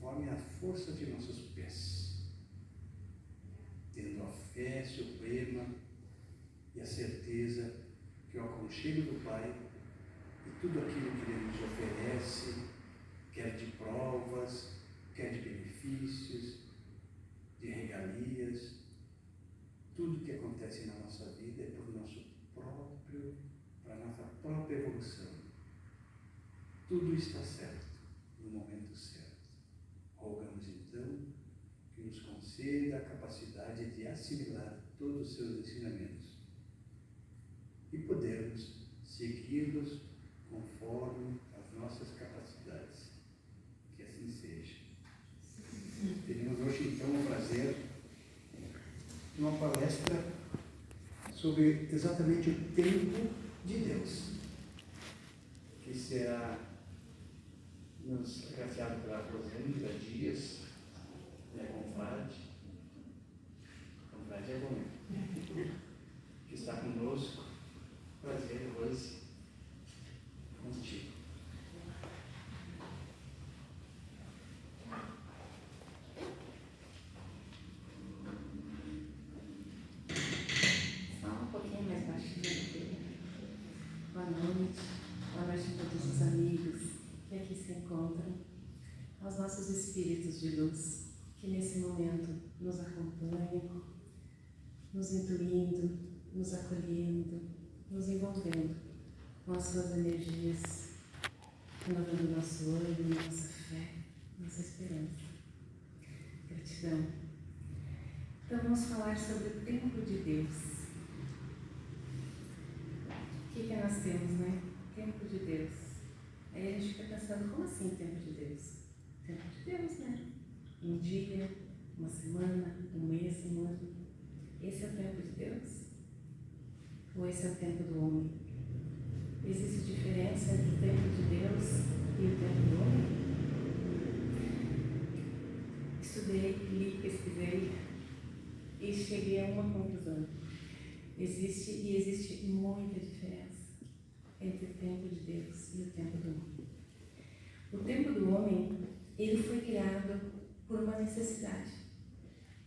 conforme a força de nossos pés, tendo a fé suprema e a certeza que o aconchego do Pai e tudo aquilo que Ele nos oferece, quer de provas, quer de benefícios, de regalias, tudo que acontece na nossa vida é para a nossa própria evolução. Tudo está certo, no momento certo. Rogamos então que nos conceda a capacidade de assimilar todos os seus ensinamentos e podermos segui-los conforme as nossas capacidades. Que assim seja. Teremos hoje então o prazer de uma palestra sobre exatamente o tempo de Deus, que será nos agraciado pela Rosângela Dias, confrade é bom, que está conosco. Prazer, Rose, contigo. Fala um pouquinho mais baixinho. Boa noite a todos os amigos que aqui se encontram, aos nossos espíritos de luz que nesse momento nos acompanham, nos intuindo, nos acolhendo, nos envolvendo com as suas energias, renovando nosso ânimo, nossa fé, nossa esperança. Gratidão. Então vamos falar sobre o tempo de Deus. O que nós temos, né? Tempo de Deus. Aí a gente fica pensando, como assim tempo de Deus? Tempo de Deus, né? Um dia, uma semana, um mês, um ano. Esse é o tempo de Deus? Ou esse é o tempo do homem? Existe diferença entre o tempo de Deus e o tempo do homem? Estudei, li, pesquisei e cheguei a uma conclusão. Existe muita diferença entre o tempo de Deus e o tempo do homem. O tempo do homem, ele foi criado por uma necessidade,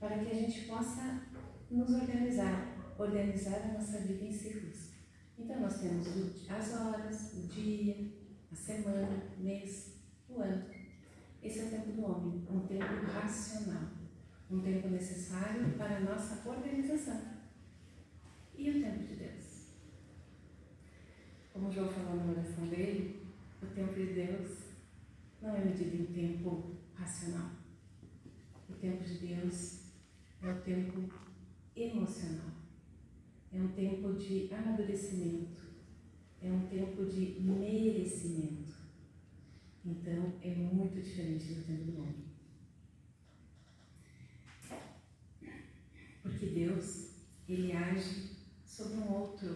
para que a gente possa nos organizar a nossa vida em ciclos. Então nós temos as horas, o dia, a semana, o mês, o ano. Esse é o tempo do homem, um tempo racional, um tempo necessário para a nossa organização. E o tempo de Deus? Como o João falou na oração dele, o tempo de Deus não é medido em tempo racional. O tempo de Deus é o tempo emocional. É um tempo de amadurecimento. É um tempo de merecimento. Então, é muito diferente do tempo do homem. Porque Deus, Ele age sobre uma outra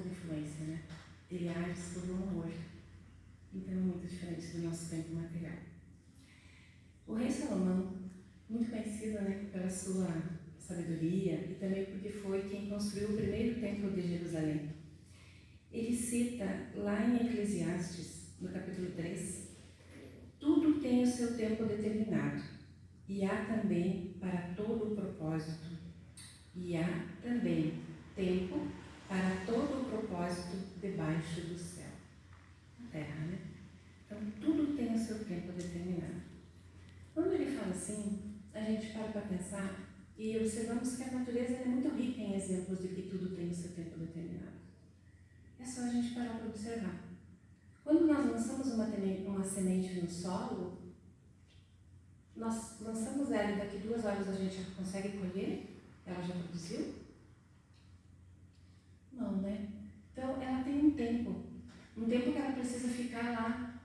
influência, né? Ele age sobre o amor. Então, é muito diferente do nosso tempo material. O rei Salomão, muito conhecido, né, pela sua sabedoria e também porque foi quem construiu o primeiro templo de Jerusalém. Ele cita lá em Eclesiastes, no capítulo 3, tudo tem o seu tempo determinado, e há também para todo o propósito, e há também tempo para todo o propósito debaixo do céu. Na terra, né? Então, tudo tem o seu tempo determinado. Quando ele fala assim, a gente para pensar e observamos que a natureza é muito rica em exemplos de que tudo tem o seu tempo determinado. É só a gente parar para observar. Quando nós lançamos uma semente no solo, nós lançamos ela e daqui 2 horas a gente já consegue colher? Ela já produziu? Não, né? Então, ela tem um tempo que ela precisa ficar lá,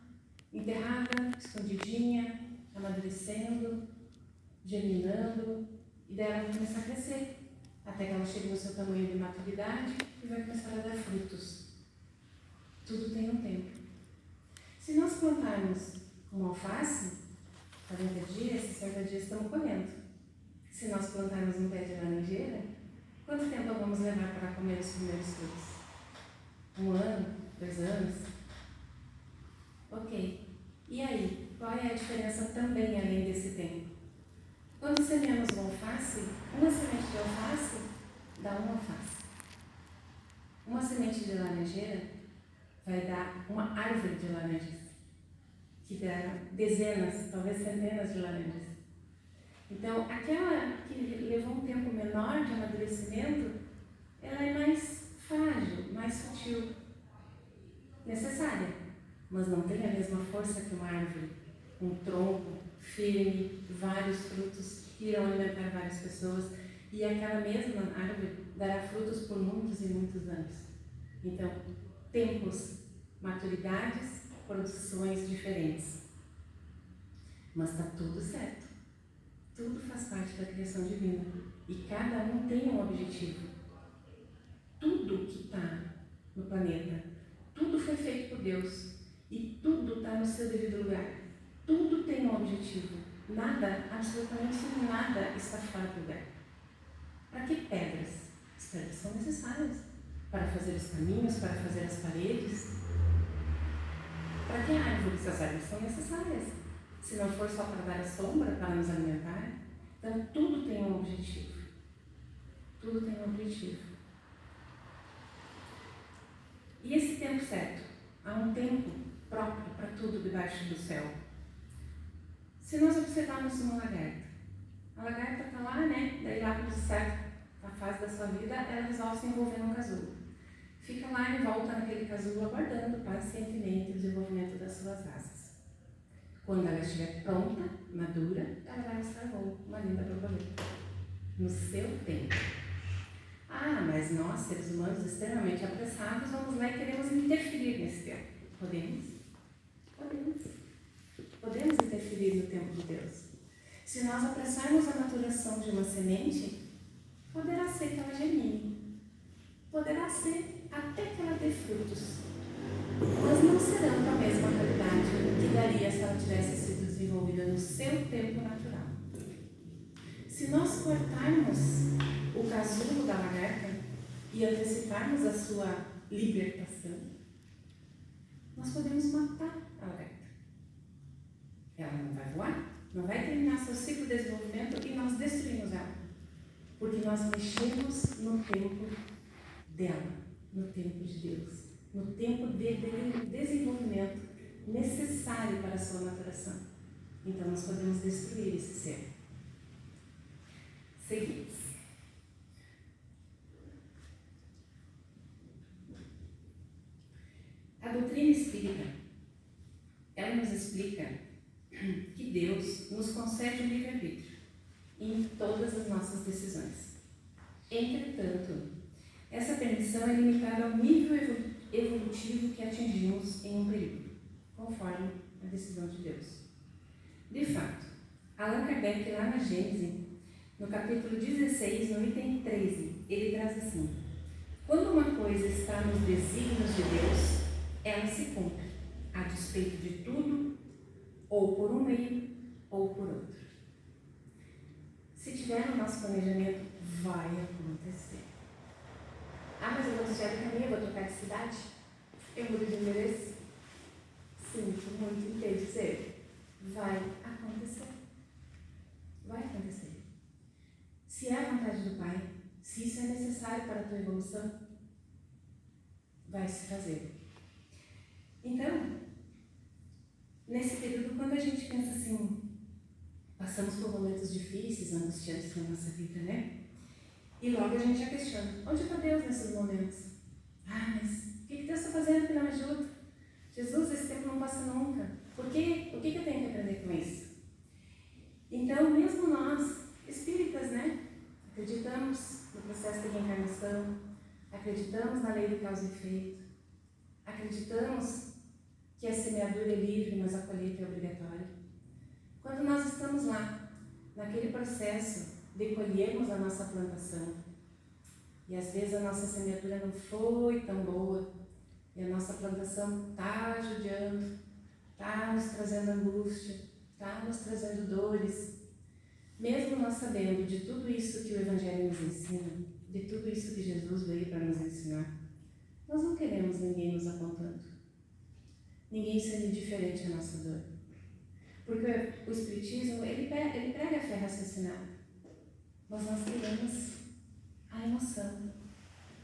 enterrada, escondidinha, amadurecendo, germinando, e daí ela vai começar a crescer, até que ela chegue no seu tamanho de maturidade e vai começar a dar frutos. Tudo tem um tempo. Se nós plantarmos uma alface, 40 dias, 60 dias estamos colhendo. Se nós plantarmos um pé de laranjeira, quanto tempo vamos levar para comer os primeiros frutos? 1 ano? 2 anos? Ok. E aí? qual é a diferença também além desse tempo? Quando semeamos o alface, uma semente de alface dá uma alface. Uma semente de laranjeira vai dar uma árvore de laranjas, que dá dezenas, talvez centenas de laranjas. Então, aquela que levou um tempo menor de amadurecimento, ela é mais frágil, mais sutil, necessária, mas não tem a mesma força que uma árvore, um tronco firme, vários frutos que irão alimentar várias pessoas, e aquela mesma árvore dará frutos por muitos e muitos anos. Então, tempos, maturidades, produções diferentes. Mas está tudo certo. Tudo faz parte da criação divina. E cada um tem um objetivo. Tudo que está no planeta, tudo foi feito por Deus. E tudo está no seu devido lugar. Tudo tem um objetivo. Nada, absolutamente nada está fora do lugar. Para que pedras? As pedras são necessárias para fazer os caminhos, para fazer as paredes. Para que árvores? As árvores são necessárias. Se não for só para dar a sombra, para nos alimentar. Então, tudo tem um objetivo. Tudo tem um objetivo. E esse tempo certo? Há um tempo próprio para tudo debaixo do céu. Se nós observarmos uma lagarta, a lagarta está lá, né? Daí lá para certa fase da sua vida, ela resolve se envolver num casulo. Fica lá em volta naquele casulo, aguardando pacientemente o desenvolvimento das suas asas. Quando ela estiver pronta, madura, ela vai estar voo, uma linda borboleta. No seu tempo. Ah, mas nós, seres humanos extremamente apressados, vamos lá e queremos interferir nesse tempo. Podemos? Podemos. Podemos interferir no tempo de Deus. Se nós apressarmos a maturação de uma semente, poderá ser que ela germine. Poderá ser até que ela dê frutos. Mas não serão com a mesma qualidade que daria se ela tivesse sido desenvolvida no seu tempo natural. Se nós cortarmos o casulo da lagarta e anteciparmos a sua libertação, nós podemos matar a lagarta. Ela não vai voar, não vai terminar seu ciclo de desenvolvimento e nós destruímos ela. Porque nós mexemos no tempo dela, no tempo de Deus, no tempo de desenvolvimento necessário para a sua maturação. Então nós podemos destruir esse ser. Seguinte. A doutrina espírita, ela nos explica que Deus nos concede um livre-arbítrio em todas as nossas decisões. Entretanto, essa permissão é limitada ao nível evolutivo que atingimos em um período, conforme a decisão de Deus. De fato, Allan Kardec, lá na Gênese, no capítulo 16, no item 13, ele traz assim: quando uma coisa está nos desígnios de Deus, ela se cumpre, a despeito de tudo, ou por um meio, ou por outro. Se tiver no nosso planejamento, vai acontecer. Ah, mas eu vou desviar do caminho, eu vou trocar de cidade? Eu mudo de endereço? Sinto muito em dizer. Vai acontecer. Vai acontecer. Se é a vontade do Pai, se isso é necessário para a tua evolução, vai se fazer. Então, nesse período, quando a gente pensa assim, passamos por momentos difíceis, angustiantes na nossa vida, né? E logo a gente já questiona, onde está Deus nesses momentos? Ah, mas o que Deus está fazendo que não me ajuda? Jesus, esse tempo não passa nunca. Por quê? O que eu tenho que aprender com isso? Então, mesmo nós, espíritas, né? Acreditamos no processo de reencarnação, acreditamos na lei do causa e efeito, acreditamos que a semeadura é livre, mas a colheita é obrigatória. Quando nós estamos lá, naquele processo de colhermos a nossa plantação, e às vezes a nossa semeadura não foi tão boa, e a nossa plantação está judiando, está nos trazendo angústia, está nos trazendo dores, mesmo nós sabendo de tudo isso que o Evangelho nos ensina, de tudo isso que Jesus veio para nos ensinar, nós não queremos ninguém nos apontando, ninguém sendo indiferente à nossa dor. Porque o Espiritismo, ele prega a fé raciocinada. Mas nós queremos a emoção.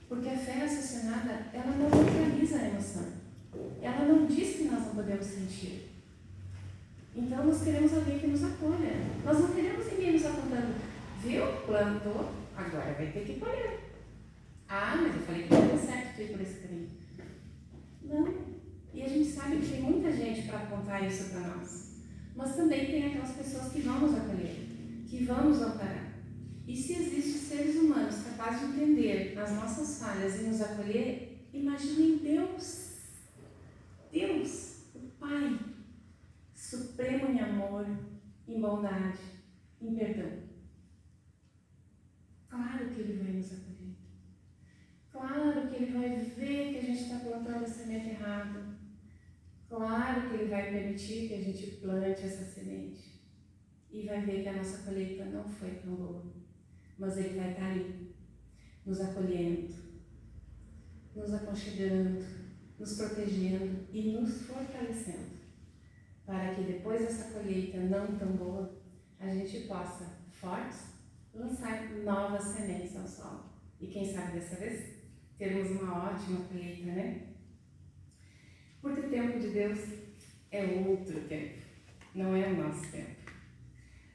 Porque a fé raciocinada, ela não neutraliza a emoção. Ela não diz que nós não podemos sentir. Então nós queremos alguém que nos acolha. Nós não queremos ninguém nos apontando. Viu? Plantou, agora vai ter que colher. Ah, mas eu falei que não deu certo tu ir por esse caminho. Não. E a gente sabe que tem muita gente para apontar isso para nós. Mas também tem aquelas pessoas que vão nos acolher, que vão nos amparar. E se existem seres humanos capazes de entender as nossas falhas e nos acolher, imaginem Deus. Deus, o Pai, supremo em amor, em bondade, em perdão. Claro que Ele vai nos acolher. Claro que Ele vai ver que a gente está plantando a semente errada. Claro que Ele vai permitir que a gente plante essa semente. E vai ver que a nossa colheita não foi tão boa. Mas Ele vai estar ali, nos acolhendo, nos aconchegando, nos protegendo e nos fortalecendo. Para que depois dessa colheita não tão boa, a gente possa, fortes, lançar novas sementes ao solo. E quem sabe dessa vez, termos uma ótima colheita, né? Porque o tempo de Deus é outro tempo, não é o nosso tempo.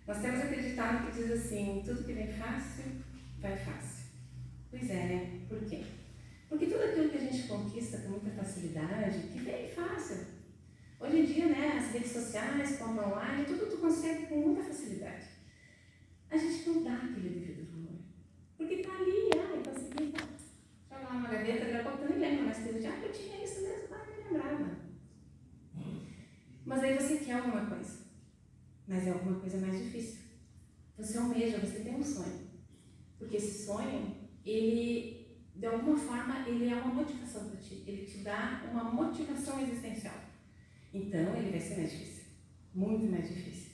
Nós temos acreditado que diz assim, tudo que vem fácil, vai fácil. Pois é, né? Por quê? Porque tudo aquilo que a gente conquista com muita facilidade, que vem fácil. Hoje em dia, né, as redes sociais, compra online, tudo tu consegue com muita facilidade. A gente não dá aquele devido valor. Porque está ali, eu consegui, joga lá numa gaveta, daqui a pouco eu nem lembro mais que eu tinha isso mesmo, nem lembrava. Mas aí você quer alguma coisa. Mas é alguma coisa mais difícil. Você almeja, você tem um sonho. Porque esse sonho, ele, de alguma forma, ele é uma motivação para ti. Ele te dá uma motivação existencial. Então, ele vai ser mais difícil. Muito mais difícil.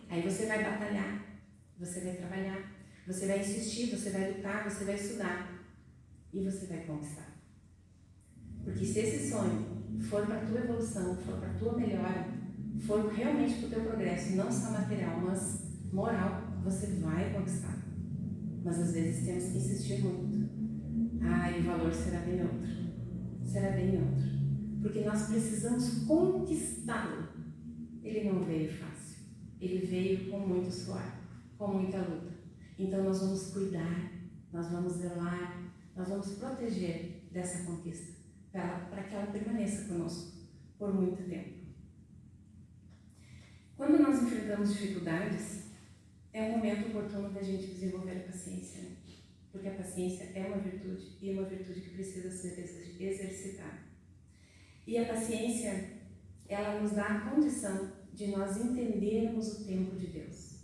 Aí você vai batalhar, você vai trabalhar, você vai insistir, você vai lutar, você vai estudar. E você vai conquistar. Porque se esse sonho for para a tua evolução, for para a tua melhora, for realmente para o teu progresso, não só material, mas moral, você vai conquistar. Mas às vezes temos que insistir muito. E o valor será bem outro. Será bem outro. Porque nós precisamos conquistá-lo. Ele não veio fácil. Ele veio com muito suor, com muita luta. Então nós vamos cuidar, nós vamos zelar, nós vamos proteger dessa conquista, para que ela permaneça conosco por muito tempo. Quando nós enfrentamos dificuldades, é um momento oportuno da gente desenvolver a paciência, né? Porque a paciência é uma virtude, e é uma virtude que precisa ser exercitada. E a paciência, ela nos dá a condição de nós entendermos o tempo de Deus.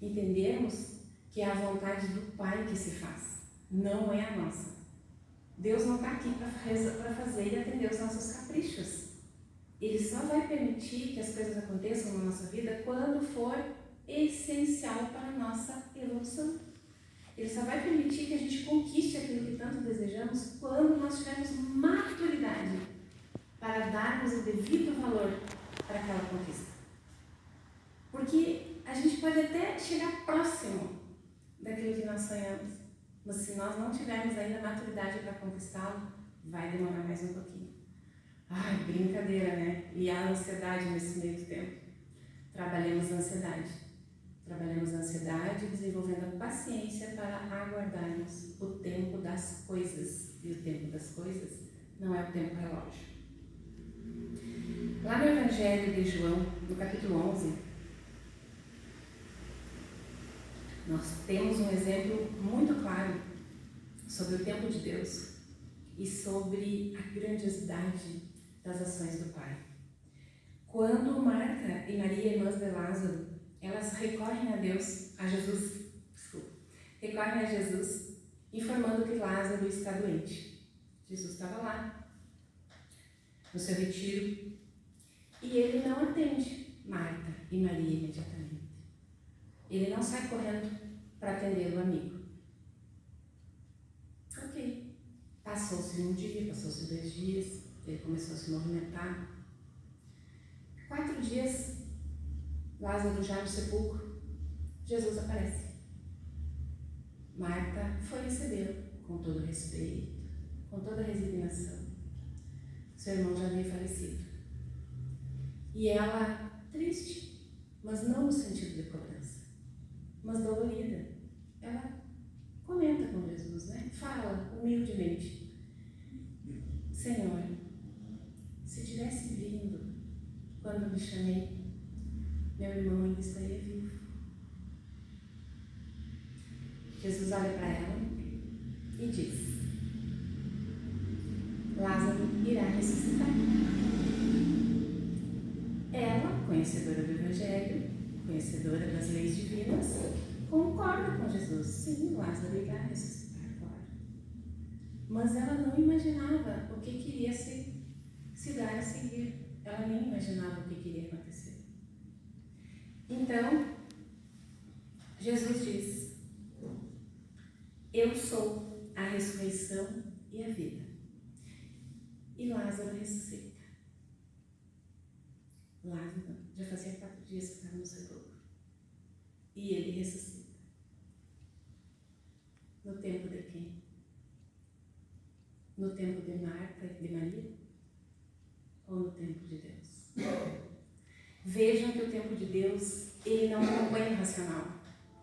Entendermos que é a vontade do Pai que se faz, não é a nossa. Deus não está aqui para fazer e atender os nossos caprichos. Ele só vai permitir que as coisas aconteçam na nossa vida quando for essencial para a nossa evolução. Ele só vai permitir que a gente conquiste aquilo que tanto desejamos quando nós tivermos maturidade para darmos o devido valor para aquela conquista. Porque a gente pode até chegar próximo daquilo que nós sonhamos, mas se nós não tivermos ainda maturidade para conquistá-lo, vai demorar mais um pouquinho. Brincadeira, né? E há ansiedade nesse meio tempo. Trabalhemos a ansiedade. Trabalhamos a ansiedade, desenvolvendo a paciência para aguardarmos o tempo das coisas. E o tempo das coisas não é o tempo relógio. Lá no Evangelho de João, no capítulo 11, nós temos um exemplo muito claro sobre o tempo de Deus e sobre a grandiosidade das ações do Pai. Quando Marta e Maria, irmãs de Lázaro, elas recorrem a Jesus, informando que Lázaro está doente. Jesus estava lá, no seu retiro, e ele não atende Marta e Maria imediatamente. Ele não sai correndo para atender o amigo. Ok. Passou-se um dia, passou-se 2 dias, ele começou a se movimentar. 4 dias Lázaro já no sepulcro, Jesus aparece. Marta foi recebê-lo com todo respeito, com toda resignação. Seu irmão já havia falecido. E ela, triste, mas não no sentido de cobrança, mas dolorida. Ela comenta com Jesus, né? Fala humildemente: Senhor, se tivesse vindo quando me chamei, meu irmão ainda estaria vivo. Jesus olha para ela e diz: Lázaro irá ressuscitar. Ela, conhecedora do Evangelho, conhecedora das leis divinas, concorda com Jesus. Sim, Lázaro irá ressuscitar, claro. Mas ela não imaginava o que iria se dar a seguir. Ela nem imaginava o que iria acontecer. Então, Jesus diz: Eu sou a ressurreição e a vida. E Lázaro ressuscita. Lázaro já fazia 4 dias que estava no sepulcro. E ele ressuscita. No tempo de quem? No tempo de Marta e de Maria? Ou no tempo de Deus? Vejam que o tempo de Deus, ele não acompanha o racional.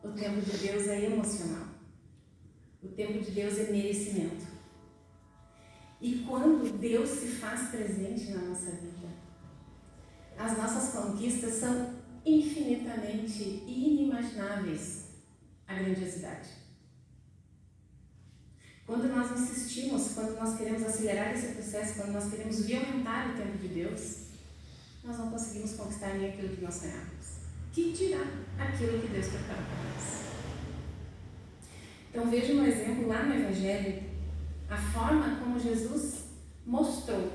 O tempo de Deus é emocional. O tempo de Deus é merecimento. E quando Deus se faz presente na nossa vida, as nossas conquistas são infinitamente inimagináveis a grandiosidade. Quando nós insistimos, quando nós queremos acelerar esse processo, quando nós queremos violentar o tempo de Deus, nós não conseguimos conquistar nem aquilo que nós sonhávamos. Que dirá aquilo que Deus preparou para nós? Então veja um exemplo lá no Evangelho, a forma como Jesus mostrou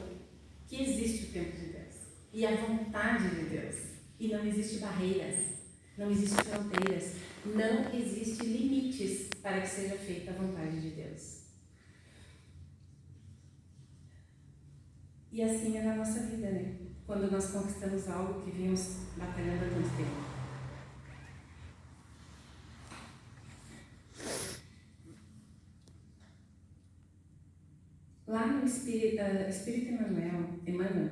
que existe o tempo de Deus e a vontade de Deus. E não existe barreiras, não existe fronteiras, não existe limites para que seja feita a vontade de Deus. E assim é na nossa vida, né? Quando nós conquistamos algo que vínhamos batalhando há tanto tempo. Lá no Espírito Emmanuel,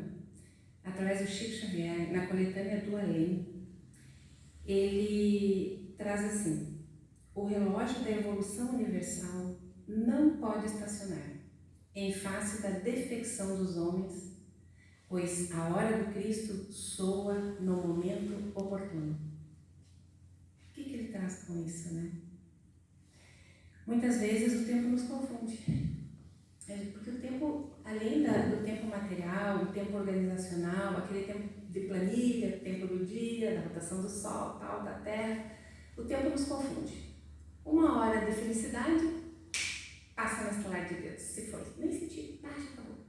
através do Chico Xavier, na coletânea do Além, ele traz assim: o relógio da evolução universal não pode estacionar em face da defecção dos homens, pois a hora do Cristo soa no momento oportuno. O que ele traz com isso, né? Muitas vezes o tempo nos confunde. Porque o tempo, além do tempo material, o tempo organizacional, aquele tempo de planilha, o tempo do dia, da rotação do sol, tal, da terra, o tempo nos confunde. Uma hora de felicidade passa na estalar de Deus, se foi, nem senti, já acabou.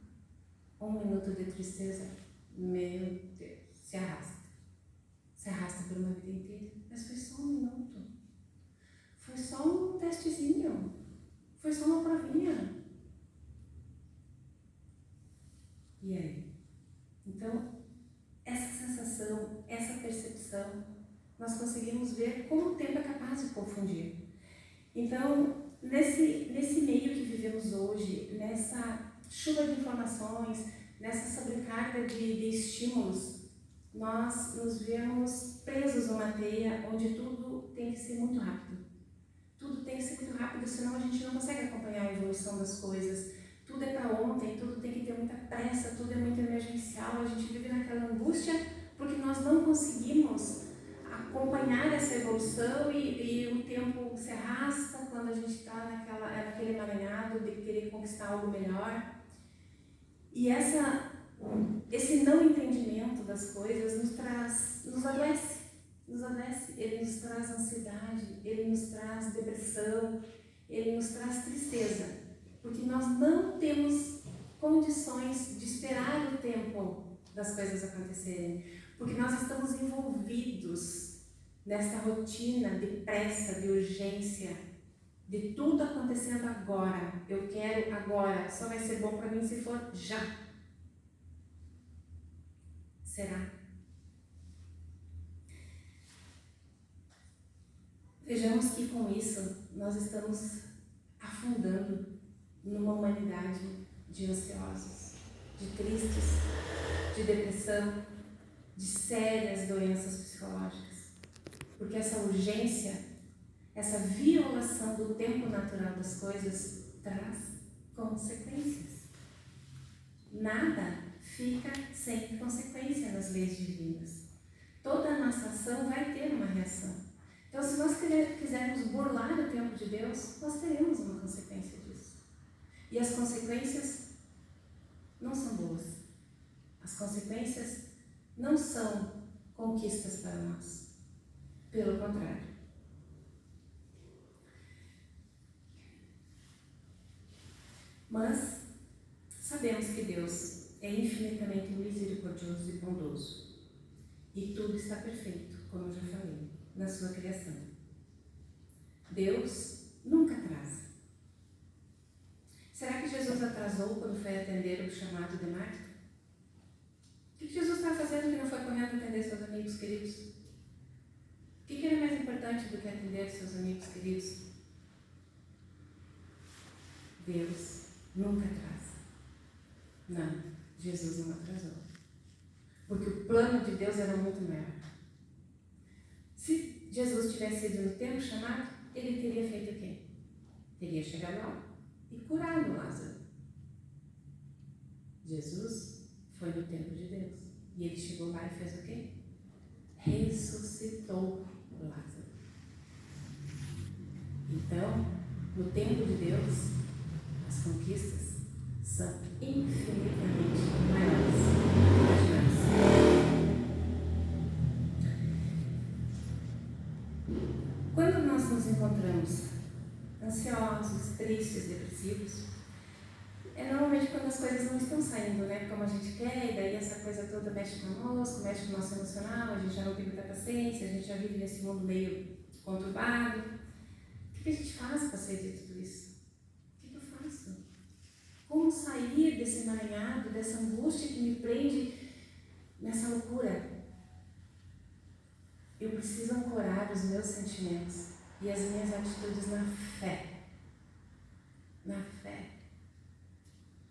1 minuto de tristeza, meu Deus, se arrasta por uma vida inteira, mas foi só 1 minuto, foi só um testezinho, foi só uma provinha. E aí? Então, essa sensação, essa percepção, nós conseguimos ver como o tempo é capaz de confundir. Então, nesse meio que vivemos hoje, nessa chuva de informações, nessa sobrecarga de estímulos, nós nos vemos presos numa teia onde tudo tem que ser muito rápido. Tudo tem que ser muito rápido, senão a gente não consegue acompanhar a evolução das coisas. Tudo é para ontem, tudo tem que ter muita pressa, tudo é muito emergencial, a gente vive naquela angústia porque nós não conseguimos acompanhar essa evolução e o tempo se arrasta quando a gente está naquele emaranhado de querer conquistar algo melhor. E esse não entendimento das coisas nos adoece, ele nos traz ansiedade, ele nos traz depressão, ele nos traz tristeza. Porque nós não temos condições de esperar o tempo das coisas acontecerem. Porque nós estamos envolvidos nessa rotina de pressa, de urgência, de tudo acontecendo agora. Eu quero agora, só vai ser bom para mim se for já. Será? Vejamos que com isso nós estamos afundando numa humanidade de ansiosos, de tristes, de depressão, de sérias doenças psicológicas. Porque essa urgência, essa violação do tempo natural das coisas traz consequências. Nada fica sem consequência nas leis divinas. Toda a nossa ação vai ter uma reação. Então, se nós quisermos burlar o tempo de Deus, nós teremos uma consequência disso. E as consequências não são boas. As consequências não são conquistas para nós. Pelo contrário. Mas sabemos que Deus é infinitamente misericordioso e bondoso. E tudo está perfeito, como eu já falei, na sua criação. Deus nunca atrasa. Será que Jesus atrasou quando foi atender o chamado de Marta? O que Jesus estava fazendo que não foi correndo atender seus amigos queridos? O que era mais importante do que atender seus amigos queridos? Deus nunca atrasa. Não, Jesus não atrasou. Porque o plano de Deus era muito maior. Se Jesus tivesse ido no tempo chamado, ele teria feito o quê? Teria chegado lá e curado Lázaro. Jesus foi no tempo de Deus. E ele chegou lá e fez o quê? Ressuscitou Lázaro. Então, no tempo de Deus, as conquistas são infinitamente maiores que as. Quando nós nos encontramos ansiosos, tristes, depressivos, é normalmente quando as coisas não estão saindo, né, como a gente quer, e daí essa coisa toda mexe conosco, mexe com o nosso emocional, a gente já não tem muita paciência, a gente já vive nesse mundo meio conturbado. O que a gente faz para sair de tudo isso? O que eu faço? Como sair desse emaranhado, dessa angústia que me prende nessa loucura? Eu preciso ancorar os meus sentimentos e as minhas atitudes na fé. Na fé.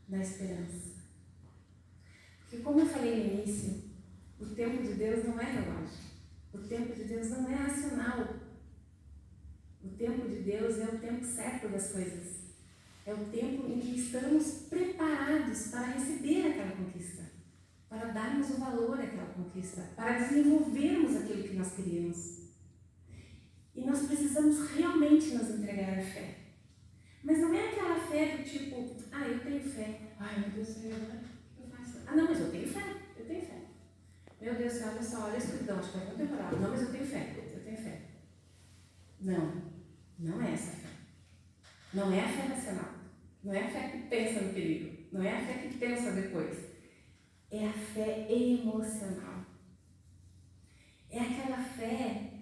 Na esperança. Porque, como eu falei no início, o tempo de Deus não é relógio. O tempo de Deus não é racional. O tempo de Deus é o tempo certo das coisas. É o tempo em que estamos preparados para receber aquela conquista, para darmos o valor àquela conquista, para desenvolvermos aquilo que nós queríamos. E nós precisamos realmente nos entregar à fé. Mas não é aquela fé do tipo, eu tenho fé. Ai, meu Deus do céu, agora o que eu faço? Não, mas eu tenho fé. Meu Deus do céu, olha só, olha a escuridão, acho que vai contemporar. Não, mas eu tenho fé. Não, não é essa fé. Não é a fé racional. Não é a fé que pensa no perigo. Não é a fé que pensa depois. É a fé emocional. É aquela fé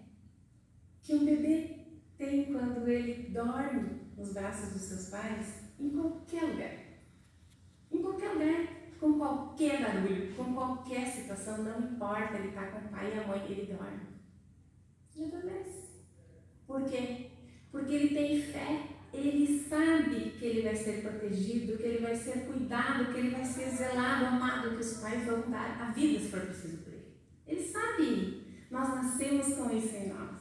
que um bebê tem quando ele dorme nos braços dos seus pais, em qualquer lugar. Em qualquer lugar, com qualquer barulho, com qualquer situação, não importa, ele está com o pai e a mãe, ele dorme. Ele adormece. Por quê? Porque ele tem fé, ele sabe que ele vai ser protegido, que ele vai ser cuidado, que ele vai ser zelado, amado, que os pais vão dar a vida se for preciso por ele. Ele sabe. Nós nascemos com isso em nós.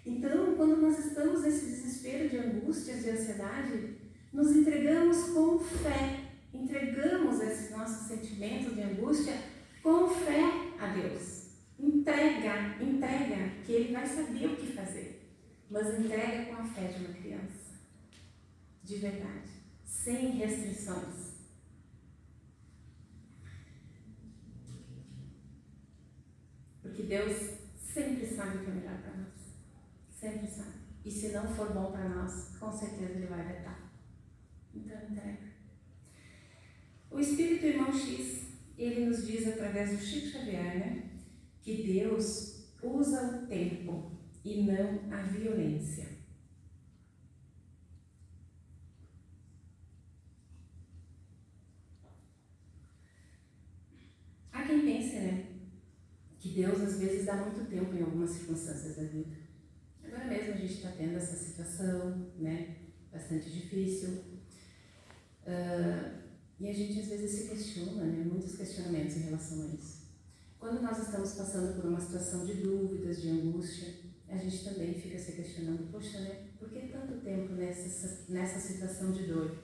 Então, quando nós estamos nesse desespero de angústias, de ansiedade, nos entregamos com fé. Entregamos esses nossos sentimentos de angústia com fé a Deus. Entrega, que Ele vai saber o que fazer. Mas entrega com a fé de uma criança. De verdade. Sem restrições. Porque Deus sempre sabe o que é melhor para nós. Sempre sabe. E se não for bom para nós, com certeza Ele vai vetar. Então, entrega. O Espírito Irmão X, ele nos diz através do Chico Xavier, né, que Deus usa o tempo e não a violência. Há quem pense, né, que Deus às vezes dá muito tempo em algumas circunstâncias da vida. Agora mesmo mesmo a gente está tendo essa situação, né? Bastante difícil. E a gente às vezes se questiona, né? Muitos questionamentos em relação a isso. Quando nós estamos passando por uma situação de dúvidas, de angústia, a gente também fica se questionando, poxa, né? Por que tanto tempo nessa situação de dor?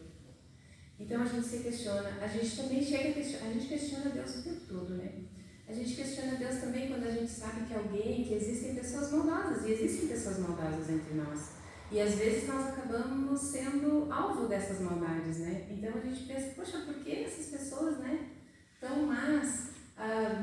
Então a gente se questiona, a gente também chega a questionar, a gente questiona Deus o tempo todo, né? A gente questiona Deus também quando a gente sabe que existem pessoas maldosas, e existem pessoas maldosas entre nós. E às vezes nós acabamos sendo alvo dessas maldades, né? Então a gente pensa, poxa, por que essas pessoas, né, tão más,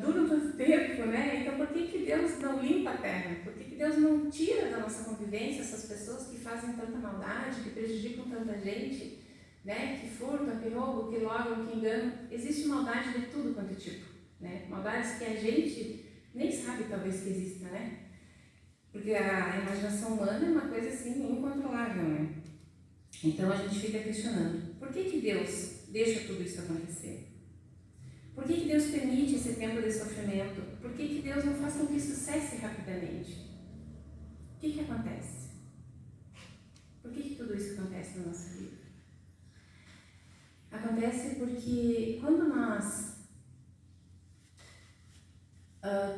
duram tanto tempo, né? Então por que Deus não limpa a terra? Por que Deus não tira da nossa convivência essas pessoas que fazem tanta maldade, que prejudicam tanta gente, né? Que furtam, que roubam, que logram, que enganam? Existe maldade de tudo quanto é tipo, né? Maldades que a gente nem sabe talvez que exista, né? Porque a imaginação humana é uma coisa assim incontrolável, né? Então a gente fica questionando, por que Deus deixa tudo isso acontecer? Por que Deus permite esse tempo de sofrimento? Por que Deus não faz com que isso cesse rapidamente? O que acontece? Por que tudo isso acontece na nossa vida? Acontece porque quando nós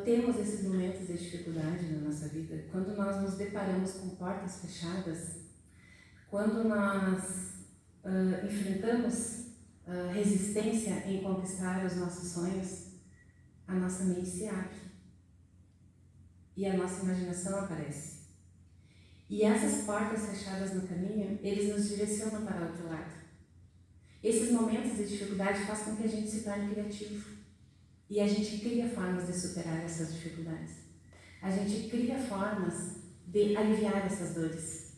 temos esses momentos de dificuldade na nossa vida, quando nós nos deparamos com portas fechadas, quando nós enfrentamos resistência em conquistar os nossos sonhos, a nossa mente se abre e a nossa imaginação aparece. E essas portas fechadas no caminho, eles nos direcionam para o outro lado. Esses momentos de dificuldade fazem com que a gente se torne criativo. E a gente cria formas de superar essas dificuldades. A gente cria formas de aliviar essas dores.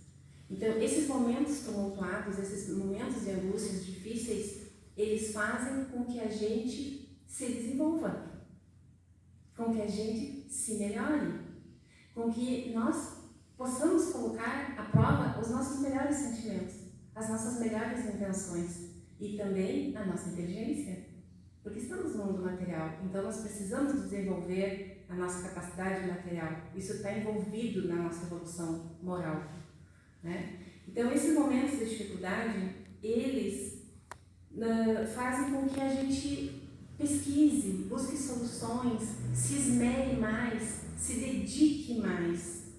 Então, esses momentos tumultuados, esses momentos de angústias difíceis, eles fazem com que a gente se desenvolva, com que a gente se melhore, com que nós possamos colocar à prova os nossos melhores sentimentos, as nossas melhores intenções e também a nossa inteligência. Porque estamos no mundo material, então nós precisamos desenvolver a nossa capacidade material. Isso está envolvido na nossa evolução moral, né? Então, esses momentos de dificuldade, eles fazem com que a gente pesquise, busque soluções, se esmere mais, se dedique mais.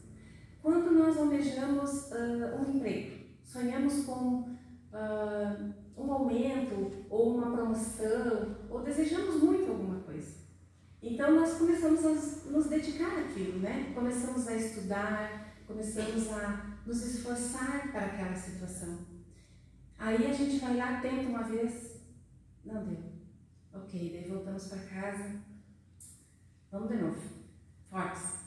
Quando nós almejamos um emprego, sonhamos com um aumento ou uma promoção, ou desejamos muito alguma coisa. Então nós começamos a nos dedicar àquilo, né? Começamos a estudar, começamos a nos esforçar para aquela situação. Aí a gente vai lá, tenta uma vez, não deu. Ok, daí voltamos para casa, vamos de novo, fortes.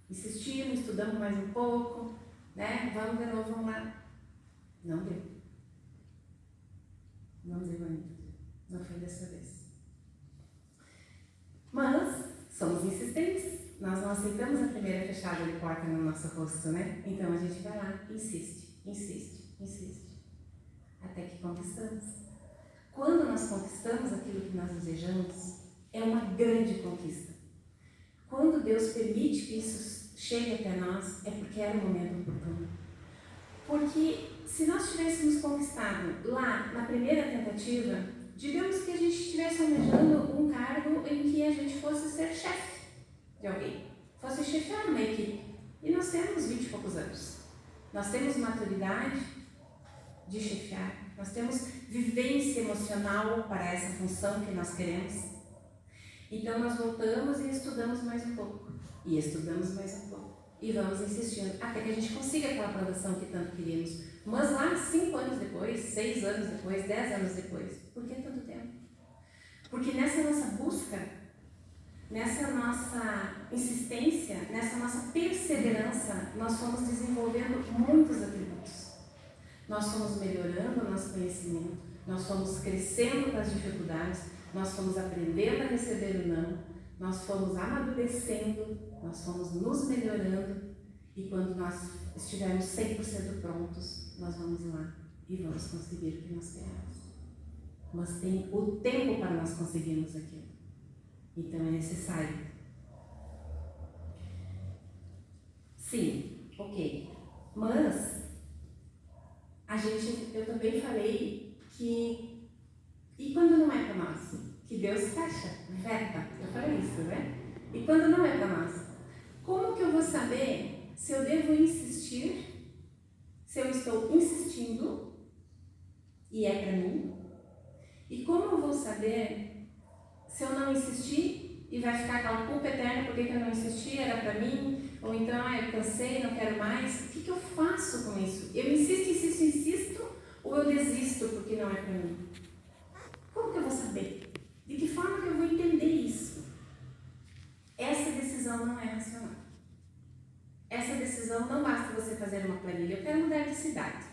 Insistimos, estudamos mais um pouco, né? Vamos de novo, vamos lá. Não deu. Não deu ainda. Não foi dessa vez. Mas somos insistentes. Nós não aceitamos a primeira fechada de porta no nosso rosto, né? Então a gente vai lá, insiste, insiste, insiste. Até que conquistamos. Quando nós conquistamos aquilo que nós desejamos, é uma grande conquista. Quando Deus permite que isso chegue até nós, é porque era o momento oportuno. Porque se nós tivéssemos conquistado lá na primeira tentativa, digamos que a gente estivesse almejando um cargo em que a gente fosse ser chefe de alguém, fosse chefiar uma equipe. E nós temos 20 e poucos anos. Nós temos maturidade de chefiar, nós temos vivência emocional para essa função que nós queremos. Então nós voltamos e estudamos mais um pouco. E estudamos mais um pouco. E vamos insistindo até que a gente consiga aquela aprovação que tanto queríamos. Mas lá, 5 anos depois, 6 anos depois, 10 anos depois, por que tanto tempo? Porque nessa nossa busca, nessa nossa insistência, nessa nossa perseverança, nós fomos desenvolvendo muitos atributos. Nós fomos melhorando o nosso conhecimento, nós fomos crescendo com as dificuldades, nós fomos aprendendo a receber o não, nós fomos amadurecendo, nós fomos nos melhorando, e quando nós estivermos 100% prontos, nós vamos lá e vamos conseguir o que nós queremos. Mas tem o tempo para nós conseguirmos aquilo. Então é necessário. Sim, ok. Mas eu também falei que, e quando não é para nós? Que Deus fecha, veta, eu falei isso, né? E quando não é para nós? Como que eu vou saber se eu devo insistir, se eu estou insistindo e é para mim? E como eu vou saber se eu não insistir e vai ficar aquela culpa eterna porque eu não insisti, era para mim? Ou então, eu cansei, não quero mais? O que eu faço com isso? Eu insisto, ou eu desisto porque não é para mim? Como que eu vou saber? De que forma que eu vou entender isso? Essa decisão não é racional. Essa decisão não basta você fazer uma planilha. Eu quero mudar de cidade.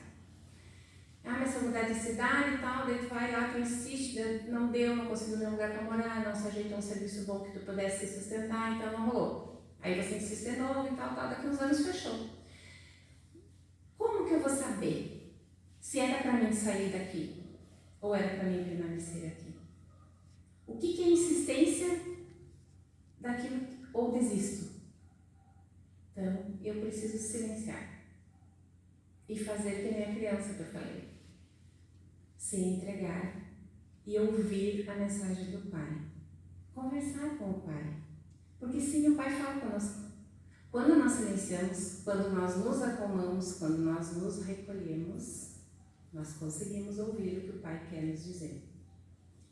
Mas se eu mudar de cidade e tal, daí tu vai lá, tu insiste, não deu, não conseguiu nenhum lugar para morar, não se ajeitou um serviço bom que tu pudesse se sustentar, então não rolou. Aí você insiste de novo e tal, daqui uns anos fechou. Como que eu vou saber se era para mim sair daqui ou era para mim permanecer aqui? O que é insistência daquilo ou desisto? Então, eu preciso silenciar e fazer que nem a criança que eu falei. Se entregar e ouvir a mensagem do Pai. Conversar com o Pai. Porque sim, o Pai fala conosco. Quando nós silenciamos, quando nós nos acalmamos, quando nós nos recolhemos, nós conseguimos ouvir o que o Pai quer nos dizer.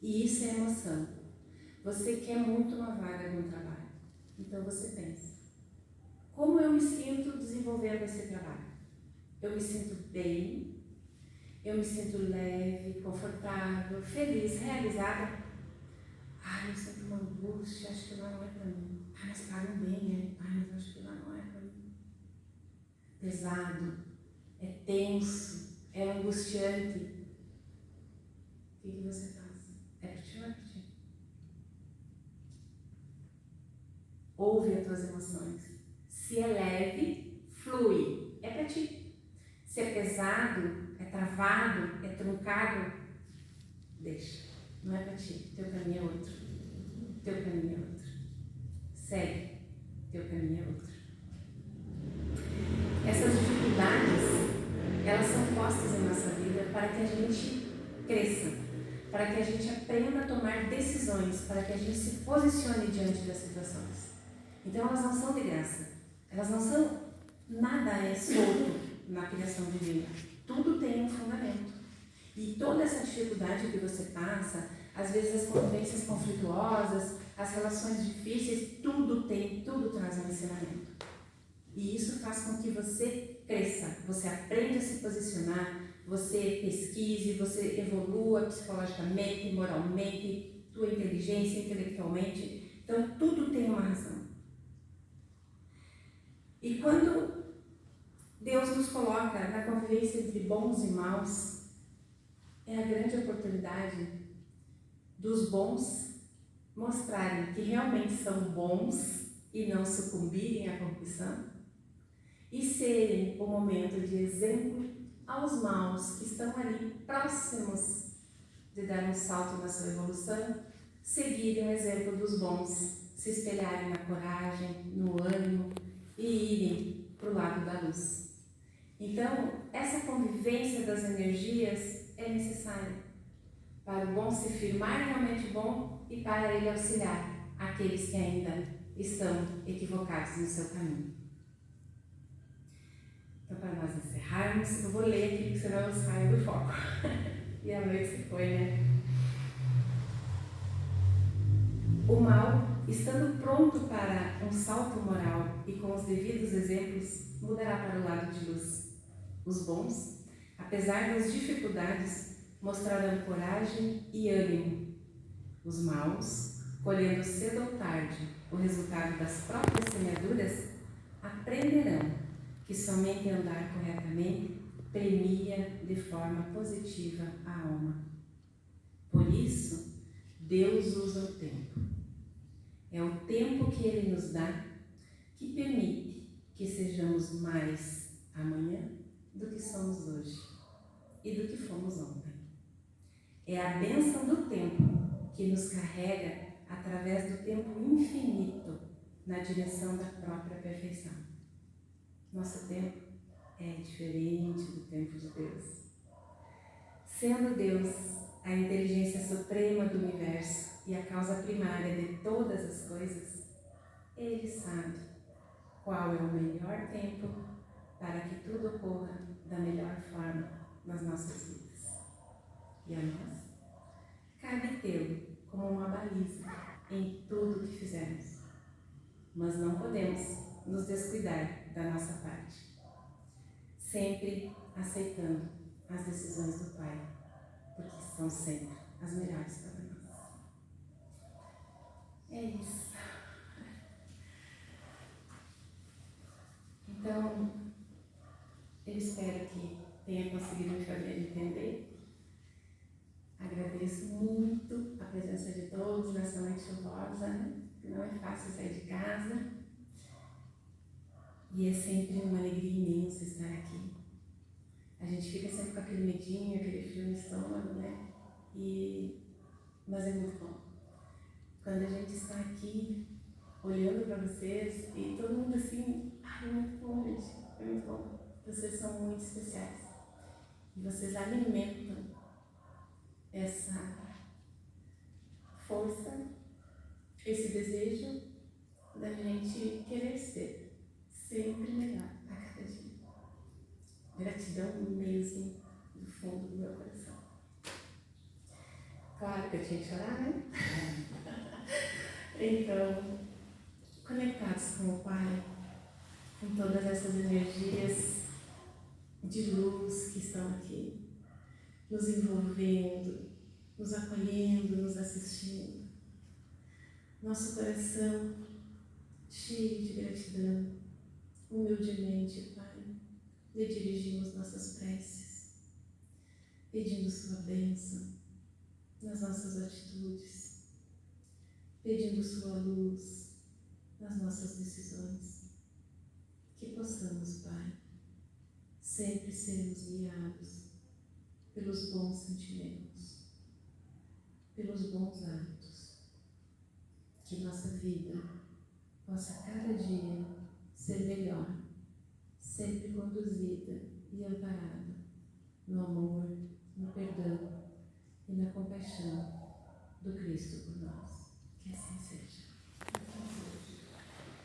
E isso é emoção. Você quer muito uma vaga no trabalho. Então você pensa, como eu me sinto desenvolvendo esse trabalho? Eu me sinto bem, eu me sinto leve, confortável, feliz, realizada. Eu sinto uma angústia, acho que lá não é para mim. Mas pagam bem, né? Mas acho que lá não é para mim. Pesado, é tenso, é angustiante. O que você faz? É para ti ou é para ti? Ouve as tuas emoções. Se é leve, flui, é para ti. Se é pesado, é travado, é truncado, deixa. Não é para ti. Teu caminho é outro. Teu caminho é outro. Segue. Teu caminho é outro. Essas dificuldades, elas são postas em nossa vida para que a gente cresça, para que a gente aprenda a tomar decisões, para que a gente se posicione diante das situações. Então elas não são de graça. Elas não são, nada é solto na criação divina. Tudo tem um fundamento. E toda essa dificuldade que você passa, às vezes as convivências conflituosas, as relações difíceis, tudo traz um ensinamento. E isso faz com que você cresça, você aprenda a se posicionar, você pesquise, você evolua psicologicamente, moralmente, tua inteligência, intelectualmente. Então, tudo tem uma razão. E quando Deus nos coloca na convivência entre bons e maus, é a grande oportunidade dos bons mostrarem que realmente são bons e não sucumbirem à corrupção e serem o momento de exemplo aos maus que estão ali próximos de dar um salto na sua evolução, seguirem o exemplo dos bons, se espelharem na coragem, no ânimo e irem para o lado da luz. Então, essa convivência das energias é necessária para o bom se firmar realmente bom e para ele auxiliar aqueles que ainda estão equivocados no seu caminho. Então, para nós encerrarmos, eu vou ler aqui que senão eu saio do foco. E a noite se foi, né? O mal, estando pronto para um salto moral e com os devidos exemplos, mudará para o lado de luz. Os bons, apesar das dificuldades, mostrarão coragem e ânimo. Os maus, colhendo cedo ou tarde o resultado das próprias semeaduras, aprenderão que somente andar corretamente premia de forma positiva a alma. Por isso, Deus usa o tempo. É o tempo que Ele nos dá que permite que sejamos mais amanhã do que somos hoje e do que fomos ontem. É a bênção do tempo que nos carrega através do tempo infinito na direção da própria perfeição. Nosso tempo é diferente do tempo de Deus. Sendo Deus a inteligência suprema do universo e a causa primária de todas as coisas, Ele sabe qual é o melhor tempo para que tudo ocorra da melhor forma nas nossas vidas. E a nós, cabe tê-lo como uma baliza em tudo o que fizermos. Mas não podemos nos descuidar da nossa parte, sempre aceitando as decisões do Pai, porque são sempre as melhores para nós. É isso. Então, eu espero que tenha conseguido me fazer entender. Agradeço muito a presença de todos nessa noite chuvosa, né? Não é fácil sair de casa. E é sempre uma alegria imensa estar aqui. A gente fica sempre com aquele medinho, aquele frio no estômago, né? Mas é muito bom. Quando a gente está aqui, olhando para vocês, e todo mundo assim, é muito bom, gente, é muito bom. Vocês são muito especiais. E vocês alimentam essa força, esse desejo da gente querer ser sempre melhor a cada dia. Gratidão mesmo do fundo do meu coração. Claro que eu tinha que chorar, né? Então, conectados com o Pai, com todas essas energias de luz que estão aqui, nos envolvendo, nos acolhendo, nos assistindo. Nosso coração cheio de gratidão, humildemente, Pai, lhe dirigimos nossas preces, pedindo sua bênção nas nossas atitudes, pedindo sua luz nas nossas decisões, que possamos, Pai, sempre sermos guiados pelos bons sentimentos, pelos bons hábitos, que nossa vida possa cada dia ser melhor, sempre conduzida e amparada no amor, no perdão e na compaixão do Cristo por nós. Que assim seja.